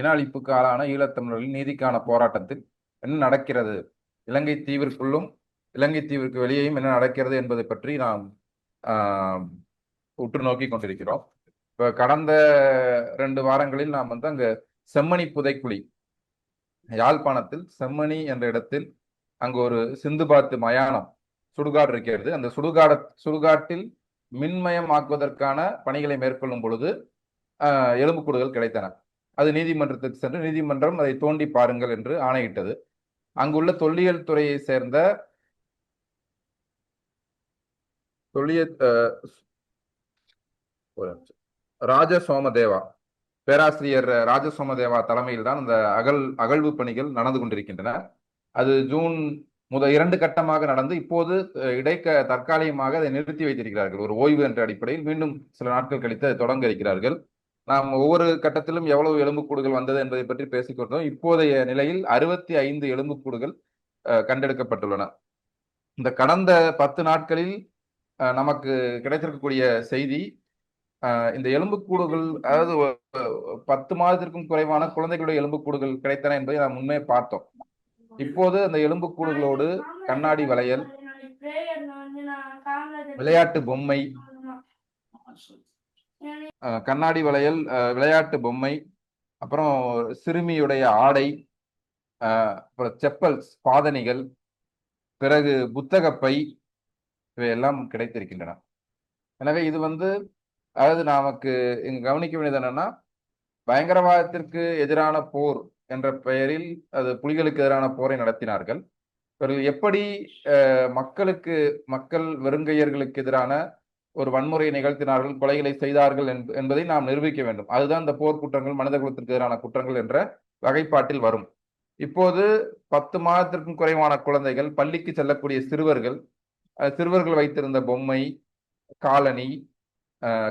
இன அழிப்புக்கு ஆளான ஈழத்தமிழர்களின் நீதிக்கான போராட்டத்தில் என்ன நடக்கிறது, இலங்கை தீவிற்குள்ளும் இலங்கை தீவிற்கு வெளியேயும் என்ன நடக்கிறது என்பதை பற்றி நாம் உற்று நோக்கி கொண்டிருக்கிறோம். இப்போ கடந்த 2 வாரங்களில் நாம் அங்க செம்மணி புதைக்குழி, யாழ்ப்பாணத்தில் செம்மணி என்ற இடத்தில் அங்கு ஒரு சிந்துபாத்து மயானம் சுடுகாடு இருக்கிறது. அந்த சுடுகாட்டில் மின்மயமாக்குவதற்கான பணிகளை மேற்கொள்ளும் பொழுது எலும்புக்கூடுகள் கிடைத்தன. அது நீதிமன்றத்துக்கு சென்று நீதிமன்றம் அதை தோண்டி பாருங்கள் என்று ஆணையிட்டது. அங்குள்ள தொல்லியல் துறையை சேர்ந்த ராஜசோமதேவா, பேராசிரியர் ராஜசோமதேவா தலைமையில் தான் அந்த அகழ்வு பணிகள் நடந்து கொண்டிருக்கின்றன. அது ஜூன் 2 கட்டமாக நடந்து இப்போது தற்காலிகமாக அதை நிறுத்தி வைத்திருக்கிறார்கள். ஒரு ஓய்வு என்ற அடிப்படையில் மீண்டும் சில நாட்கள் கழித்து அதை தொடங்க இருக்கிறார்கள். நாம் ஒவ்வொரு கட்டத்திலும் எவ்வளவு எலும்புக்கூடுகள் வந்தது என்பதை பற்றி பேசிக்கொண்டோம். இப்போதைய நிலையில் 65 எலும்புக்கூடுகள் கண்டெடுக்கப்பட்டுள்ளன. இந்த கடந்த 10 நாட்களில் நமக்கு கிடைத்திருக்கக்கூடிய செய்தி, இந்த எலும்புக்கூடுகள், அதாவது 10 மாதத்திற்கும் குறைவான குழந்தைகளுடைய எலும்புக்கூடுகள் கிடைத்தன என்பதை நாம் முன்னே பார்த்தோம். இப்போது அந்த எலும்புக்கூடுகளோடு கண்ணாடி வளையல், விளையாட்டு பொம்மை, கண்ணாடி வளையல், விளையாட்டு பொம்மை, அப்புறம் சிறுமியுடைய ஆடை, அப்புறம் செப்பல்ஸ், பாதணிகள், பிறகு புத்தகப்பை, இவையெல்லாம் கிடைத்திருக்கின்றன. எனவே இது அதாவது நமக்கு இங்க கவனிக்க வேண்டியது என்னன்னா, பயங்கரவாதத்திற்கு எதிரான போர் என்ற பெயரில் அது புலிகளுக்கு எதிரான போரை நடத்தினார்கள். இவர்கள் எப்படி மக்கள் வெறுங்கையர்களுக்கு எதிரான ஒரு வன்முறையை நிகழ்த்தினார்கள், கொலைகளை செய்தார்கள் என்பதை நாம் நிரூபிக்க வேண்டும். அதுதான் இந்த போர் குற்றங்கள், மனித குலத்திற்கு எதிரான குற்றங்கள் என்ற வகைப்பாட்டில் வரும். இப்போது 10 மாதத்திற்கும் குறைவான குழந்தைகள், பள்ளிக்கு செல்லக்கூடிய சிறுவர்கள் வைத்திருந்த பொம்மை, காலணி,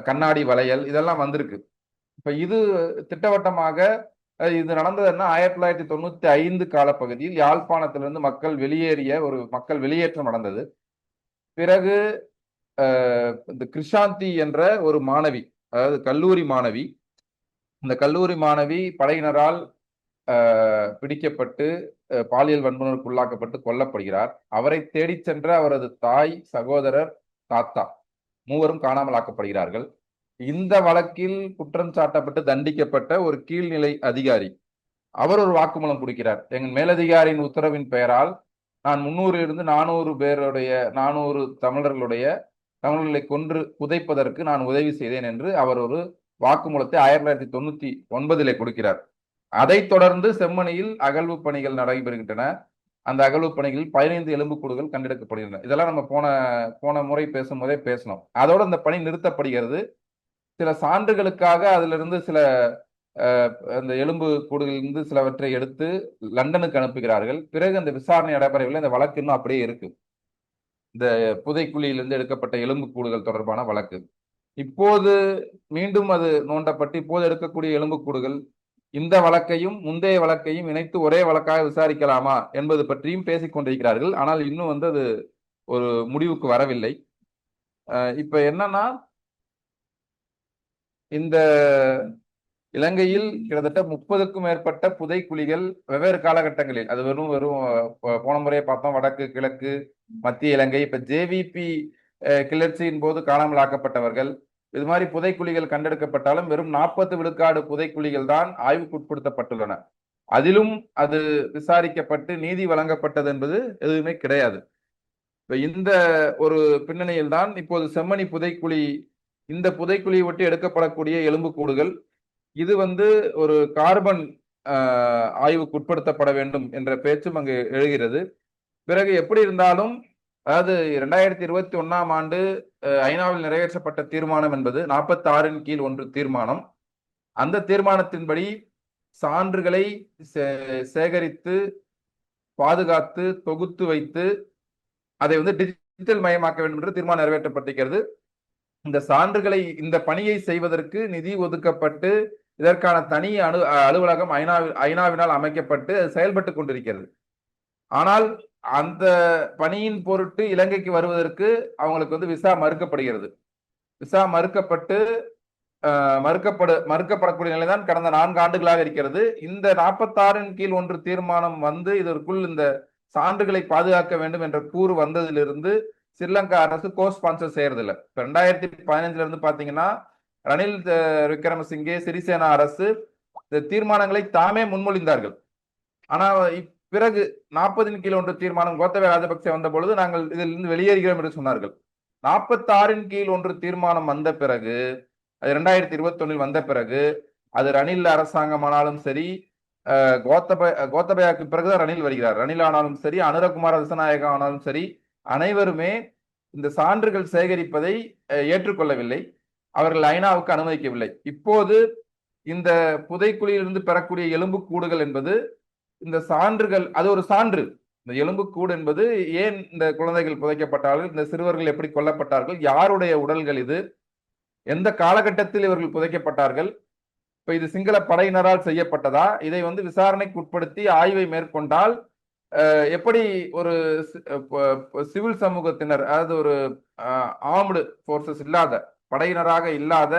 கண்ணாடி வளையல், இதெல்லாம் வந்திருக்கு. இப்ப இது திட்டவட்டமாக இது நடந்ததுன்னா 1995 காலப்பகுதியில் யாழ்ப்பாணத்திலிருந்து மக்கள் வெளியேற்றம் நடந்தது. பிறகு இந்த கிருஷாந்தி என்ற ஒரு மாணவி, அதாவது கல்லூரி மாணவி, இந்த கல்லூரி மாணவி படையினரால் பிடிக்கப்பட்டு பாலியல் வன்முறைக்கு உள்ளாக்கப்பட்டு கொல்லப்படுகிறார். அவரை தேடி சென்ற அவரது தாய், சகோதரர், தாத்தா மூவரும் காணாமல் ஆக்கப்படுகிறார்கள். இந்த வழக்கில் குற்றம் சாட்டப்பட்டு தண்டிக்கப்பட்ட ஒரு கீழ்நிலை அதிகாரி அவர் ஒரு வாக்குமூலம் கொடுக்கிறார். எங்கள் மேலதிகாரியின் உத்தரவின் பெயரால் நான் 300 400 தமிழர்களை கொன்று புதைப்பதற்கு நான் உதவி செய்தேன் என்று அவர் ஒரு வாக்குமூலத்தை 1999 கொடுக்கிறார். அதைத் தொடர்ந்து செம்மணியில் அகழ்வு பணிகள் நடைபெறுகின்றன. அந்த அகழ்வு பணிகளில் 15 எலும்புக்கூடுகள் கண்டெடுக்கப்படுகின்றன. இதெல்லாம் நம்ம போன முறை பேசும்போதே பேசணும். அதோடு அந்த பணி நிறுத்தப்படுகிறது. சில சான்றுகளுக்காக அதிலிருந்து சில அந்த எலும்பு கூடுகளிலிருந்து சிலவற்றை எடுத்து லண்டனுக்கு அனுப்புகிறார்கள். பிறகு அந்த விசாரணை நடைபெறவில்லை. இந்த வழக்கு இன்னும் அப்படியே இருக்கு. இந்த புதைக்குழியிலிருந்து எடுக்கப்பட்ட எலும்பு கூடுகள் தொடர்பான வழக்கு இப்போது மீண்டும் அது நோண்டப்பட்டு இப்போது எடுக்கக்கூடிய எலும்புக்கூடுகள் இந்த வழக்கையும் முந்தைய வழக்கையும் இணைத்து ஒரே வழக்காக விசாரிக்கலாமா என்பது பற்றியும் பேசிக் கொண்டிருக்கிறார்கள். ஆனால் இன்னும் அது ஒரு முடிவுக்கு வரவில்லை. இப்ப என்னன்னா, இந்த இலங்கையில் கிட்டத்தட்ட 30க்கும் மேற்பட்ட புதைக்குழிகள் வெவ்வேறு காலகட்டங்களில், அது வெறும் போன முறையை பார்த்தோம், வடக்கு, கிழக்கு, மத்திய இலங்கை. இப்ப ஜேவிபி கிளர்ச்சியின் போது காணாமல் ஆக்கப்பட்டவர்கள், இது மாதிரி புதைக்குழிகள் கண்டெடுக்கப்பட்டாலும் வெறும் 40 விழுக்காடு புதைக்குழிகள் தான் ஆய்வுக்கு உட்படுத்தப்பட்டுள்ளன. அதிலும் அது விசாரிக்கப்பட்டு நீதி வழங்கப்பட்டது என்பது எதுவுமே கிடையாது. இப்ப இந்த ஒரு பின்னணியில் தான் இப்போது செம்மணி புதைக்குழி, இந்த புதைக்குழியை ஒட்டி எடுக்கப்படக்கூடிய எலும்புக்கூடுகள், இது ஒரு கார்பன் ஆய்வுக்கு உட்படுத்தப்பட வேண்டும் என்ற பேச்சும் அங்கு எழுகிறது. பிறகு எப்படி இருந்தாலும், அதாவது 2021ஆம் ஆண்டு ஐநாவில் நிறைவேற்றப்பட்ட தீர்மானம் என்பது 46 கீழ் 1 தீர்மானம். அந்த தீர்மானத்தின்படி சான்றுகளை சேகரித்து, பாதுகாத்து, தொகுத்து வைத்து அதை டிஜிட்டல் மயமாக்க வேண்டும் என்று தீர்மானம் நிறைவேற்றப்பட்டிருக்கிறது. இந்த சான்றுகளை, இந்த பணியை செய்வதற்கு நிதி ஒதுக்கப்பட்டு இதற்கான தனி அலுவலகம் ஐநாவினால் அமைக்கப்பட்டு செயல்பட்டு கொண்டிருக்கிறது. ஆனால் அந்த பணியின் பொருட்டு இலங்கைக்கு வருவதற்கு அவங்களுக்கு விசா மறுக்கப்படுகிறது. விசா மறுக்கப்பட்டு மறுக்கப்படக்கூடிய நிலைதான் கடந்த 4 ஆண்டுகளாக இருக்கிறது. இந்த 46 கீழ் 1 தீர்மானம் வந்து இதற்குள் இந்த சான்றுகளை பாதுகாக்க வேண்டும் என்ற கூறு வந்ததிலிருந்து ஸ்ரீலங்கா அரசு கோ ஸ்பான்சர் செய்யறதில்ல. 2015 இருந்து பாத்தீங்கன்னா ரணில் விக்ரமசிங்கே சிறிசேனா அரசு இந்த தீர்மானங்களை தாமே முன்மொழிந்தார்கள். ஆனா பிறகு 40 கீழ் 1 தீர்மானம் கோத்தபய ராஜபக்சே வந்த பொழுது நாங்கள் இதிலிருந்து வெளியேறுகிறோம் என்று சொன்னார்கள். 46 கீழ் 1 தீர்மானம் வந்த பிறகு, அது 2021 வந்த பிறகு, அது ரணில் அரசாங்கமானாலும் சரி, கோத்தபயாக்கு பிறகுதான் ரணில் வருகிறார். ரணில் ஆனாலும் சரி, அனுரகுமார திசாநாயகா ஆனாலும் சரி, அனைவருமே இந்த சான்றுகள் சேகரிப்பதை ஏற்றுக்கொள்ளவில்லை. அவர்கள் ஐநாவுக்கு அனுமதிக்கவில்லை. இப்போது இந்த புதைக்குழியிலிருந்து பெறக்கூடிய எலும்புக்கூடுகள் என்பது இந்த சான்றுகள், அது ஒரு சான்று. இந்த எலும்புக்கூடு என்பது ஏன் இந்த குழந்தைகள் புதைக்கப்பட்டார்கள், இந்த சிறுவர்கள் எப்படி கொல்லப்பட்டார்கள், யாருடைய உடல்கள் இது, எந்த காலகட்டத்தில் இவர்கள் புதைக்கப்பட்டார்கள், இப்ப இது சிங்கள படையினரால் செய்யப்பட்டதா, இதை வந்து விசாரணைக்கு உட்படுத்தி ஆய்வை மேற்கொண்டால் எப்படி ஒரு சிவில் சமூகத்தினர், அதாவது ஒரு ஆர்ம்டு போர்சஸ் இல்லாத, படையினராக இல்லாத,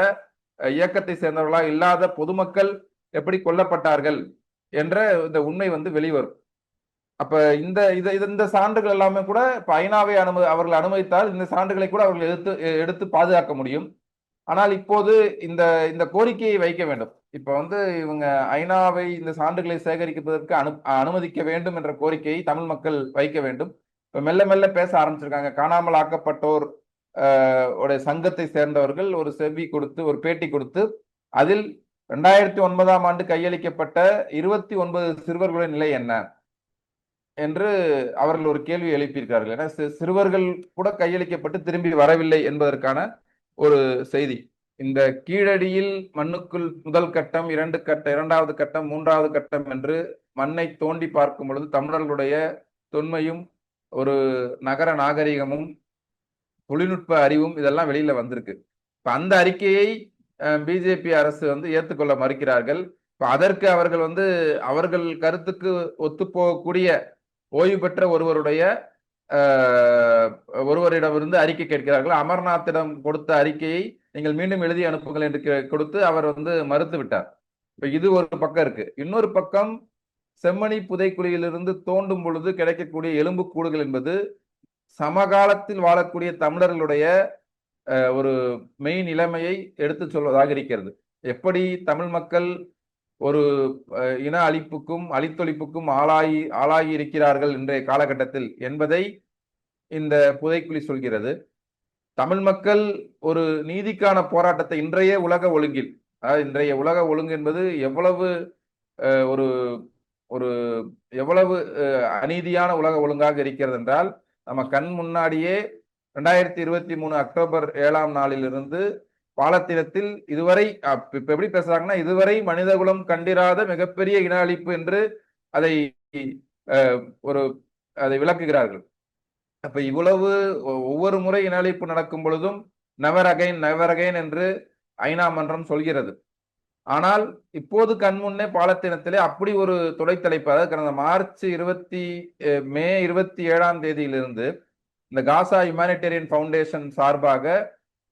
இயக்கத்தை சேர்ந்தவர்களாக இல்லாத பொதுமக்கள் எப்படி கொல்லப்பட்டார்கள் என்ற இந்த உண்மை வந்து வெளிவரும். அப்ப இந்த சான்றுகள் எல்லாமே கூட இப்ப ஐநாவை அவர்கள் அனுமதித்தால் இந்த சான்றுகளை கூட அவர்கள் எடுத்து பாதுகாக்க முடியும். ஆனால் இப்போது இந்த இந்த கோரிக்கையை வைக்க வேண்டும். இப்ப வந்து இவங்க ஐநாவை இந்த சான்றுகளை சேகரிப்பதற்கு அனுமதிக்க வேண்டும் என்ற கோரிக்கையை தமிழ் மக்கள் வைக்க வேண்டும். இப்ப மெல்ல மெல்ல பேச ஆரம்பிச்சிருக்காங்க. காணாமல் ஆக்கப்பட்டோர் உடைய சங்கத்தை சேர்ந்தவர்கள் ஒரு செவி கொடுத்து, ஒரு பேட்டி கொடுத்து, அதில் 2009ஆம் ஆண்டு கையளிக்கப்பட்ட 29 சிறுவர்களின் நிலை என்ன என்று அவர்கள் ஒரு கேள்வி எழுப்பியிருக்கிறார்கள். ஏன்னா சிறுவர்கள் கூட கையளிக்கப்பட்டு திரும்பி வரவில்லை என்பதற்கான ஒரு செய்தி. இந்த கீழடியில் மண்ணுக்குள் முதல் கட்டம், இரண்டாவது கட்டம், மூன்றாவது கட்டம் என்று மண்ணை தோண்டி பார்க்கும் பொழுது தமிழர்களுடைய தொன்மையும் ஒரு நகர நாகரிகமும் தொழில்நுட்ப அறிவும் இதெல்லாம் வெளியில வந்திருக்கு. இப்ப அந்த அறிக்கையை பிஜேபி அரசு வந்து ஏற்றுக்கொள்ள மறுக்கிறார்கள். இப்ப அதற்கு அவர்கள் வந்து அவர்கள் கருத்துக்கு ஒத்துப்போகக்கூடிய ஓய்வு பெற்ற ஒருவரிடமிருந்து அறிக்கை கேட்கிறார்கள். அமர்நாத்திடம் கொடுத்த அறிக்கையை நீங்கள் மீண்டும் எழுதி அனுப்புங்கள் என்று கொடுத்து அவர் வந்து மறுத்து விட்டார். இப்ப இது ஒரு பக்கம் இருக்கு. இன்னொரு பக்கம் செம்மணி புதைக்குழியிலிருந்து தோண்டும் பொழுது கிடைக்கக்கூடிய எலும்புக்கூடுகள் என்பது சமகாலத்தில் வாழக்கூடிய தமிழர்களுடைய ஒரு மெய் நிலைமையை எடுத்து சொல்வதாக இருக்கிறது. எப்படி தமிழ் மக்கள் ஒரு இன அழிப்புக்கும் அழித்தொழிப்புக்கும் ஆளாகி இருக்கிறார்கள் இன்றைய காலகட்டத்தில் என்பதை இந்த புதைக்குழி சொல்கிறது. தமிழ் மக்கள் ஒரு நீதிக்கான போராட்டத்தை இன்றைய உலக ஒழுங்கில், இன்றைய உலக ஒழுங்கு என்பது எவ்வளவு ஒரு ஒரு எவ்வளவு அநீதியான உலக ஒழுங்காக இருக்கிறது என்றால், நம்ம கண் முன்னாடியே 2023 அக்டோபர் 7ஆம் நாளிலிருந்து பாலத்தீனத்தில் இதுவரை இப்ப எப்படி பேசுறாங்கன்னா, இதுவரை மனிதகுலம் கண்டிராத மிகப்பெரிய இன அழிப்பு என்று அதை அதை விளக்குகிறார்கள். அப்ப இவ்வளவு ஒவ்வொரு முறை இன அழிப்பு நடக்கும் பொழுதும் நெவர் அகைன் என்று ஐநா மன்றம் சொல்கிறது. ஆனால் இப்போது கண்முன்னே பாலத்தீனத்திலே அப்படி ஒரு துடைத்தலைப்பு, அதாவது கடந்த மே 27ஆம் தேதியிலிருந்து இந்த காசா ஹியூமானிட்டேரியன் ஃபவுண்டேஷன் சார்பாக,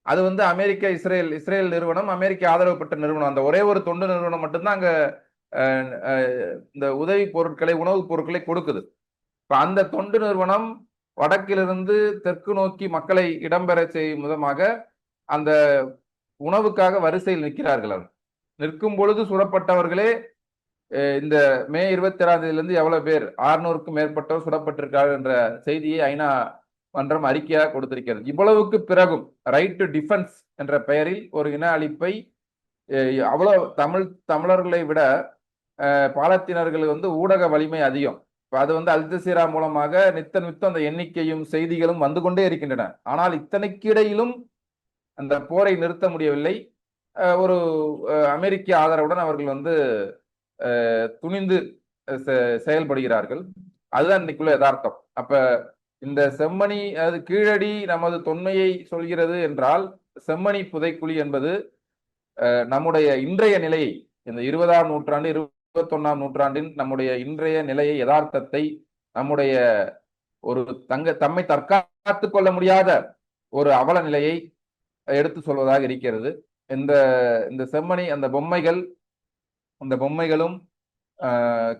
அது வந்து அமெரிக்க இஸ்ரேல் நிறுவனம், அமெரிக்க ஆதரவு பெற்ற நிறுவனம், அந்த ஒரே ஒரு தொண்டு நிறுவனம் மட்டும்தான் அங்க இந்த உதவி பொருட்களை, உணவுப் பொருட்களை கொடுக்குது. இப்ப அந்த தொண்டு நிறுவனம் வடக்கிலிருந்து தெற்கு நோக்கி மக்களை இடம்பெற செய்யும் விதமாக அந்த உணவுக்காக வரிசையில் நிற்கிறார்கள். நிற்கும் பொழுது சுடப்பட்டவர்களே இந்த மே 27ஆம் தேதியிலிருந்து எவ்வளவு பேர், 600க்கும் மேற்பட்டவர் சுடப்பட்டிருக்கார்கள் என்ற செய்தியை ஐநா மன்றம் அறிக்கையாக கொடுத்திருக்கிறது. இவ்வளவுக்கு பிறகும் ரைட் டு டிஃபென்ஸ் என்ற பெயரில் ஒரு இன அழிப்பை, அவ்வளவு தமிழர்களை விட பாலத்தீனர்கள் வந்து ஊடக வலிமை அதிகம். அது வந்து அல் ஜசீரா மூலமாக நித்தம் அந்த எண்ணிக்கையும் செய்திகளும் வந்து கொண்டே இருக்கின்றன. ஆனால் இத்தனைக்கு இடையிலும் அந்த போரை நிறுத்த முடியவில்லை. ஒரு அமெரிக்க ஆதரவுடன் அவர்கள் வந்து துணிந்து செயல்படுகிறார்கள். அதுதான் இன்னைக்குள்ள யதார்த்தம். அப்ப இந்த செம்மணி, அது கீழடி நமது தொன்மையை சொல்கிறது என்றால், செம்மணி புதைக்குழி என்பது நம்முடைய இன்றைய நிலையை, இந்த 20ஆம் நூற்றாண்டு 21ஆம் நூற்றாண்டின் நம்முடைய இன்றைய நிலையை, யதார்த்தத்தை, நம்முடைய ஒரு தம்மை தற்காத்துக் கொள்ள முடியாத ஒரு அவல நிலையை எடுத்து சொல்வதாக இருக்கிறது. இந்த இந்த செம்மணி அந்த பொம்மைகள், அந்த பொம்மைகளும்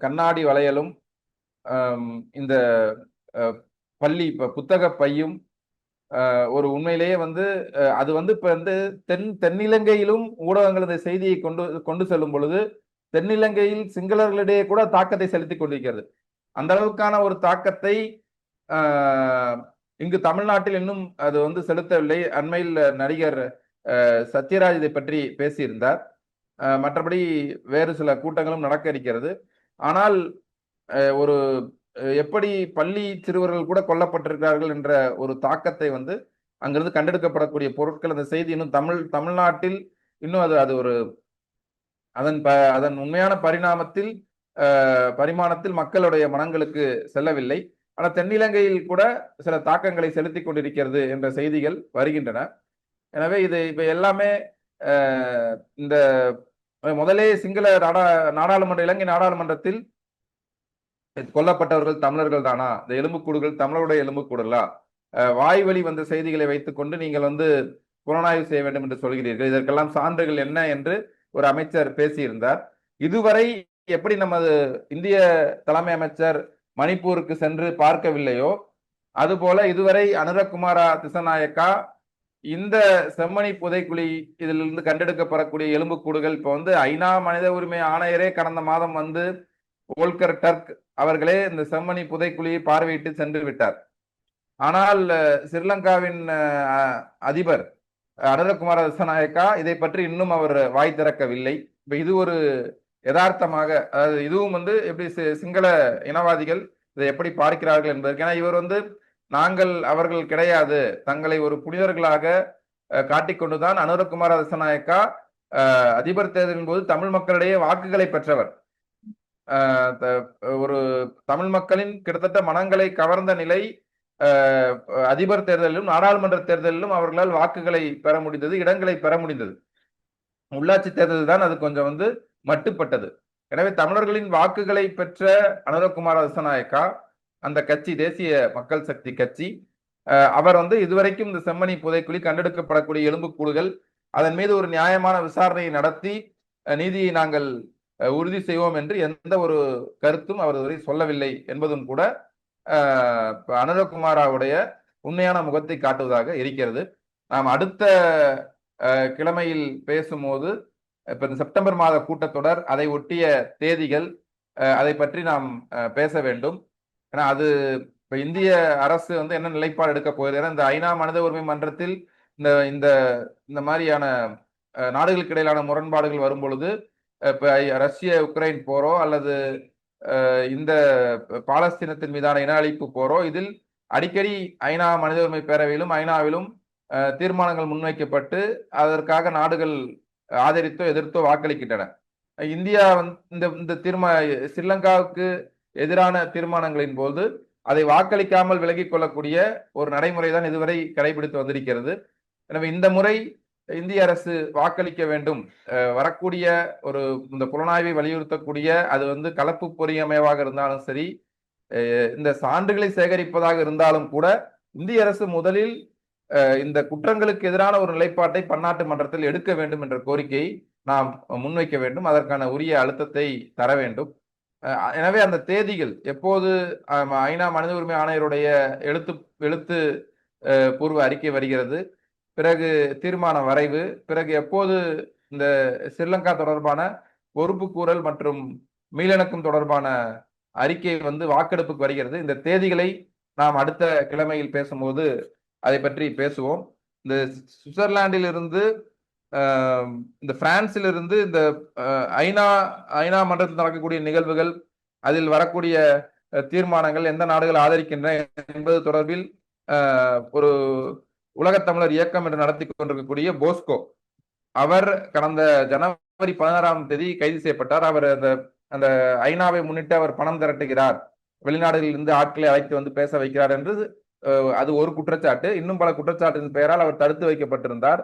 கண்ணாடி வளையலும் இந்த பள்ளி புத்தக பையும் ஒரு உண்மையிலேயே வந்து அது வந்து இப்ப வந்து தென்னிலங்கையிலும் ஊடகங்கள் இந்த செய்தியை கொண்டு கொண்டு செல்லும் பொழுது தென்னிலங்கையில் சிங்களர்களிடையே கூட தாக்கத்தை செலுத்தி கொண்டிருக்கிறது. அந்த அளவுக்கான ஒரு தாக்கத்தை இங்கு தமிழ்நாட்டில் இன்னும் அது வந்து செலுத்தவில்லை. அண்மையில் நடிகர் சத்யராஜ் இதை பற்றி பேசியிருந்தார். மற்றபடி வேறு சில கூட்டங்களும் நடக்க இருக்கிறது. ஆனால் ஒரு எப்படி பள்ளி சிறுவர்கள் கூட கொல்லப்பட்டிருக்கிறார்கள் என்ற ஒரு தாக்கத்தை வந்து அங்கிருந்து கண்டெடுக்கப்படக்கூடிய பொருட்கள், அந்த செய்தி இன்னும் தமிழ்நாட்டில் இன்னும் அது ஒரு அதன் உண்மையான பரிமாணத்தில் மக்களுடைய மனங்களுக்கு செல்லவில்லை. ஆனால் தென்னிலங்கையில் கூட சில தாக்கங்களை செலுத்தி கொண்டிருக்கிறது என்ற செய்திகள் வருகின்றன. எனவே இது இப்ப எல்லாமே இந்த முதலே சிங்கள நாடாளுமன்ற இலங்கை நாடாளுமன்றத்தில் கொல்லப்பட்டவர்கள் தமிழர்கள் தானா, இந்த எலும்புக்கூடுகள் தமிழருடைய எலும்புக்கூடுகளா, வாய்வழி வந்த செய்திகளை வைத்துக்கொண்டு நீங்கள் வந்து புலனாய்வு செய்ய வேண்டும் என்று சொல்கிறீர்கள், இதற்கெல்லாம் சான்றுகள் என்ன என்று ஒரு அமைச்சர் பேசியிருந்தார். இதுவரை எப்படி நமது இந்திய தலைமை அமைச்சர் மணிப்பூருக்கு சென்று பார்க்கவில்லையோ அதுபோல இதுவரை அனுரகுமாரா திசநாயக்கா இந்த செம்மணி புதைக்குழி இதிலிருந்து கண்டெடுக்கப்படக்கூடிய எலும்புக்கூடுகள் இப்ப வந்து ஐநா மனித உரிமை ஆணையரே கடந்த மாதம் வந்து வோல்கர் டர்க் அவர்களே இந்த செம்மணி புதைக்குழியை பார்வையிட்டு சென்று விட்டார். ஆனால் ஸ்ரீலங்காவின் அதிபர் அனுரகுமார திசநாயக்கா இதை பற்றி இன்னும் அவர் வாய் திறக்கவில்லை. இப்ப இது ஒரு யதார்த்தமாக, அதாவது இதுவும் வந்து எப்படி சிங்கள இனவாதிகள் இதை எப்படி பார்க்கிறார்கள் என்பதற்கு, ஏன்னா இவர் வந்து அவர்கள் கிடையாது, தங்களை ஒரு புனிதர்களாக காட்டிக்கொண்டுதான் அனுரகுமார திசநாயக்கா அதிபர் தேர்தலின் போது தமிழ் மக்களிடையே வாக்குகளை பெற்றவர். ஒரு தமிழ் மக்களின் கிட்டத்தட்ட மனங்களை கவர்ந்த நிலை அதிபர் தேர்தலிலும் நாடாளுமன்ற தேர்தலிலும் அவர்களால் வாக்குகளை பெற முடிந்தது, இடங்களை பெற முடிந்தது. உள்ளாட்சி தேர்தலில் தான் அது கொஞ்சம் வந்து மட்டுப்பட்டது. எனவே தமிழர்களின் வாக்குகளை பெற்ற அனுரகுமார திசநாயக்கா அந்த கட்சி தேசிய மக்கள் சக்தி கட்சி, அவர் வந்து இதுவரைக்கும் இந்த செம்மணி புதைக்குழி கண்டெடுக்கப்படக்கூடிய எலும்புக்கூடுகள் அதன் மீது ஒரு நியாயமான விசாரணையை நடத்தி நீதியை நாங்கள் உறுதி செய்வோம் என்று எந்த ஒரு கருத்தும் அவர் வரை சொல்லவில்லை என்பதும் கூட அனுரகுமாராவுடைய உண்மையான முகத்தை காட்டுவதாக இருக்கிறது. நாம் அடுத்த கிழமையில் பேசும்போது இப்ப இந்த செப்டம்பர் மாத கூட்டத்தொடர், அதை ஒட்டிய தேதிகள், அதை பற்றி நாம் பேச வேண்டும். ஏன்னா அது இப்ப இந்திய அரசு வந்து என்ன நிலைப்பாடு எடுக்க போகிறது, இந்த ஐநா மனித உரிமை மன்றத்தில் இந்த இந்த இந்த மாதிரியான நாடுகளுக்கு இடையிலான முரண்பாடுகள் வரும் பொழுது, இப்ப ரஷ்ய உக்ரைன் போரோ அல்லது இந்த பாலஸ்தீனத்தின் மீதான இன அழிப்பு போரோ, இதில் அடிக்கடி ஐநா மனித உரிமை பேரவையிலும் ஐநாவிலும் தீர்மானங்கள் முன்வைக்கப்பட்டு அதற்காக நாடுகள் ஆதரித்தோ எதிர்த்தோ வாக்களிக்கின்றன. இந்தியா இந்த ஸ்ரீலங்காவுக்கு எதிரான தீர்மானங்களின் போது அதை வாக்களிக்காமல் விலகிக் கொள்ளக்கூடிய ஒரு நடைமுறை தான் இதுவரை கடைபிடித்து வந்திருக்கிறது. எனவே இந்த முறை இந்திய அரசு வாக்களிக்க வேண்டும். வரக்கூடிய ஒரு இந்த புலனாய்வை வலியுறுத்தக்கூடிய, அது வந்து கலப்பு பொறியமைவாக இருந்தாலும் சரி, இந்த சான்றுகளை சேகரிப்பதாக இருந்தாலும் கூட இந்திய அரசு முதலில் இந்த குற்றங்களுக்கு எதிரான ஒரு நிலைப்பாட்டை பன்னாட்டு மன்றத்தில் எடுக்க வேண்டும் என்ற கோரிக்கையை நாம் முன்வைக்க வேண்டும். அதற்கான உரிய அழுத்தத்தை தர வேண்டும். எனவே அந்த தேதிகள் எப்போது ஐநா மனித உரிமை ஆணையருடைய எழுத்து பூர்வ அறிக்கை வருகிறது, பிறகு தீர்மான வரைவு, பிறகு எப்போது இந்த ஸ்ரீலங்கா தொடர்பான பொறுப்பு கூறல் மற்றும் மீளிணக்கம் தொடர்பான அறிக்கை வந்து வாக்கெடுப்புக்கு வருகிறது, இந்த தேதிகளை நாம் அடுத்த கிழமையில் பேசும்போது அதை பற்றி பேசுவோம். இந்த சுவிட்சர்லாந்தில் இருந்து இந்த பிரான்சில் இருந்து இந்த ஐநா மன்றத்தில் நடக்கக்கூடிய நிகழ்வுகள், அதில் வரக்கூடிய தீர்மானங்கள் எந்த நாடுகள் ஆதரிக்கின்றன என்பது தொடர்பில் ஒரு உலகத்தமிழர் இயக்கம் என்று நடத்தி கொண்டிருக்கக்கூடிய போஸ்கோ, அவர் கடந்த ஜனவரி 16ஆம் தேதி கைது செய்யப்பட்டார். அவர் அந்த ஐநாவை முன்னிட்டு அவர் பணம் திரட்டுகிறார், வெளிநாடுகளில் இருந்து ஆட்களை அழைத்து வந்து பேச வைக்கிறார் என்று அது ஒரு குற்றச்சாட்டு. இன்னும் பல குற்றச்சாட்டின் பெயரால் அவர் தடுத்து வைக்கப்பட்டிருந்தார்.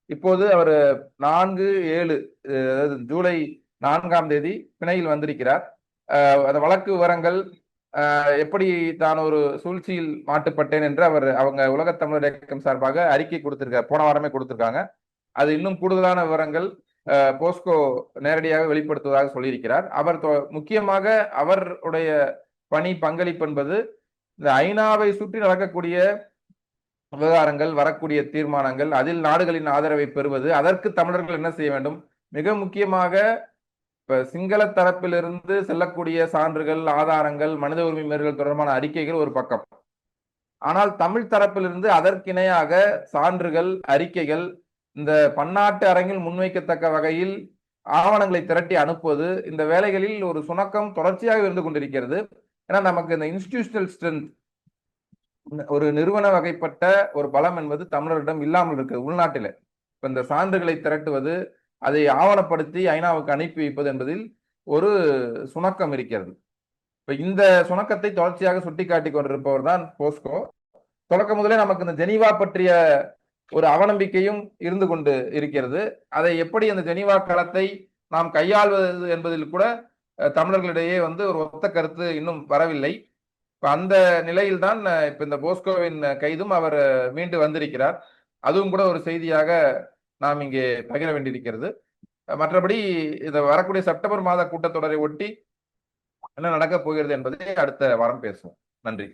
இப்போது அவர் 4/7 ஜூலை 4ஆம் தேதி பிணையில் வந்திருக்கிறார். அந்த வழக்கு விவரங்கள், எப்படி தான் ஒரு சூழ்ச்சியில் மாட்டுப்பட்டேன் என்று அவங்க உலகத்தமிழர் இயக்கம் சார்பாக அறிக்கை கொடுத்திருக்கார், போன வாரமே கொடுத்திருக்காங்க. அது இன்னும் கூடுதலான விவரங்கள் போஸ்கோ நேரடியாக வெளிப்படுத்துவதாக சொல்லியிருக்கிறார். அவர் முக்கியமாக அவருடைய பணி பங்களிப்பு என்பது இந்த ஐநாவை சுற்றி நடக்கக்கூடிய விவகாரங்கள், வரக்கூடிய தீர்மானங்கள், அதில் நாடுகளின் ஆதரவை பெறுவது, அதற்கு தமிழர்கள் என்ன செய்ய வேண்டும், மிக முக்கியமாக இப்ப சிங்கள தரப்பிலிருந்து செல்லக்கூடிய சான்றுகள், ஆதாரங்கள், மனித உரிமை மீறல்கள் தொடர்பான அறிக்கைகள் ஒரு பக்கம். ஆனால் தமிழ் தரப்பிலிருந்து அதற்கிணையாக சான்றுகள், அறிக்கைகள், இந்த பன்னாட்டு அரங்கில் முன்வைக்கத்தக்க வகையில் ஆவணங்களை திரட்டி அனுப்புவது, இந்த வேலைகளில் ஒரு சுணக்கம் தொடர்ச்சியாக இருந்து கொண்டிருக்கிறது. ஏன்னா நமக்கு இந்த இன்ஸ்டிடியூஷனல் ஸ்ட்ரென்த், ஒரு நிறுவன வகைப்பட்ட ஒரு பலம் என்பது தமிழரிடம் இல்லாமல் இருக்குது உள்நாட்டில. இப்ப இந்த சான்றுகளை திரட்டுவது, அதை ஆவணப்படுத்தி ஐநாவுக்கு அனுப்பி வைப்பது என்பதில் ஒரு சுணக்கம் இருக்கிறது. இப்ப இந்த சுணக்கத்தை தொடர்ச்சியாக சுட்டிக்காட்டி கொண்டிருப்பவர் தான் போஸ்கோ. தொடக்க முதலே நமக்கு இந்த ஜெனீவா பற்றிய ஒரு அவநம்பிக்கையும் இருந்து கொண்டு இருக்கிறது. அதை எப்படி அந்த ஜெனீவா களத்தை நாம் கையாள்வது என்பதில் கூட தமிழர்களிடையே ஒரு ஒத்த கருத்து இன்னும் வரவில்லை. இப்ப அந்த நிலையில்தான் இப்ப இந்த போஸ்கோவின் கைதும் அவர் மீண்டு வந்திருக்கிறார். அதுவும் கூட ஒரு செய்தியாக நாம் இங்கே பகிர வேண்டியிருக்கிறது. மற்றபடி இந்த வரக்கூடிய செப்டம்பர் மாத கூட்டத்தொடரை ஒட்டி என்ன நடக்கப் போகிறது என்பதை அடுத்த வாரம் பேசுவோம். நன்றி.